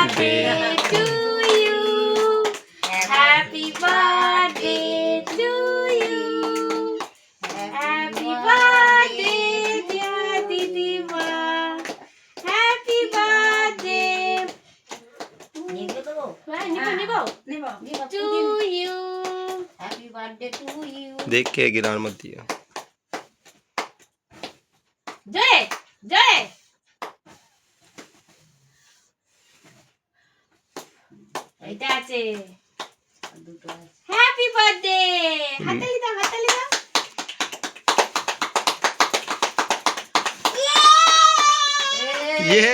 birthday to you. Happy birthday to you. Happy birthday, dear Didima. Happy birthday. To you. Happy birthday to you. देख के गिरान मत दिया। জয় জয় এটা আছে দুটো আছে। হ্যাপি বার্থডে হাতালি দাও হাতালি দাও ये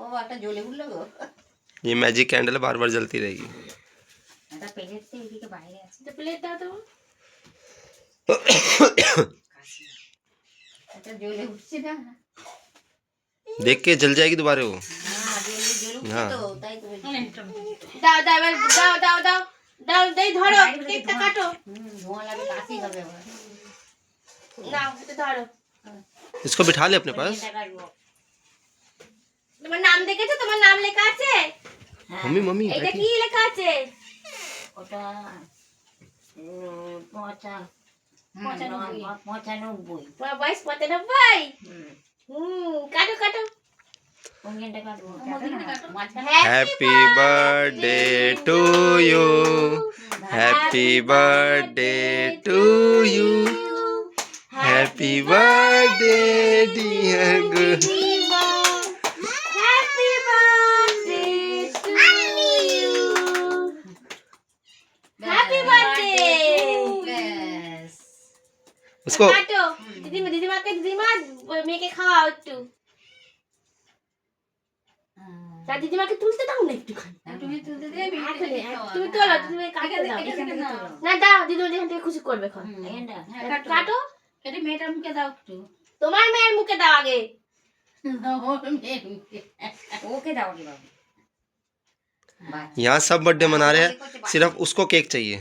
ও একটা জ্বলে উঠলো গো। ये मैजिक कैंडल बार बार जलती रहेगी। একটা প্লেট তো এদিকে বাইরে আছে। প্লেট দাও তো একটা জ্বলে উঠছে না। देख के जल जाएगी दोबारा वो। হ্যাঁ জ্বলে উঠছে হ্যাঁ। তো তাই তো বলছি। দাও দাও এবার দাও দাও দাও দাও দেই ধরো কেকটা কাটো ধোঁয়া লাগে কাশি হবে আবার। নাও এটা ধরো इसको बिठा ले अपने पास। এটা কাটবো। তোমার নাম দেখেছো তোমার নাম লেখা আছে হ্যাঁ, मम्मी मम्मी এটা बैठी। কি লেখা আছে ওটা পঁচানব্বই। তোমার বয়স 95 কাটো কাটো অঙ্গনটা কাটবো। Happy birthday to you. Happy birthday to you. Happy birthday dear good. Happy birthday to you happy birthday ব্যাস। उसको কাটো দিদিমাকে মেয়েকে খাওয়াও একটু তা দিদিমাকে তুলতে দাও না একটুখানি তুমি তুলতে দে তুমি তোলো তুমি কাটে দাও না দাও দিদি এখান থেকে খুশি করবে এখন কাটো এটা মেয়েটার মুখে দাও একটু। তোমার মেয়ের মুখে দাও আগে ওকে দাও কি বাবা। यहाँ सब बर्थडे मना रहे हैं, सिर्फ उसको केक चाहिए।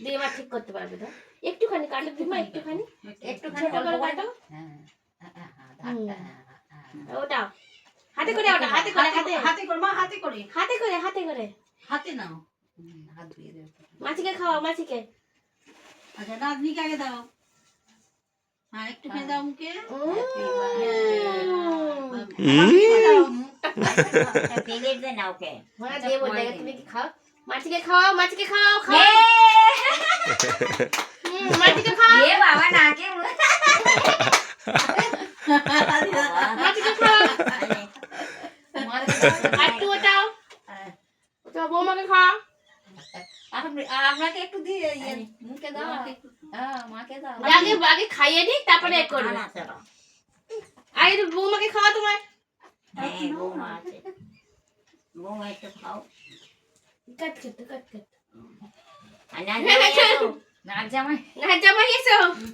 দিদিমা ঠিক করতে পারবে না একটুখানি কাটো দিদিমা একটুখানি একটু ছোট করে কাটো ওটাও হাতে করে ওটা হাতে করে হাতে কর মা হাতে করে হাতে করে হাতে করে হাতে নাও। হাত ধুয়ে দেবে। মাছিকে খাওয়াও মাছিকে আচ্ছা নাতনিকে আগে দাও। হ্যাঁ একটু খেয়ে দাও মুখে। প্লেট দে না ওকে। মা দিয়ে বলতে তুমি কি খাও মাছিকে খাওয়াও মাছিকে খাওয়াও খাও মাছিকে খাও এ বাবা নাকে মাছিকে খাও একটু ওটাও ওটা বৌমাকে খাও আপনাকে একটু দিয়ে মুখে দাও। হ্যাঁ মাকে দাও। আগে আগে খাইয়ে দিই তারপরে এ করবে আগে তো বৌমাকে খাওয়া তোমার বৌমা আছে। বৌমা একটু খাও। কাট কাট কাট কাট নাচ জামাই না জামাই এসো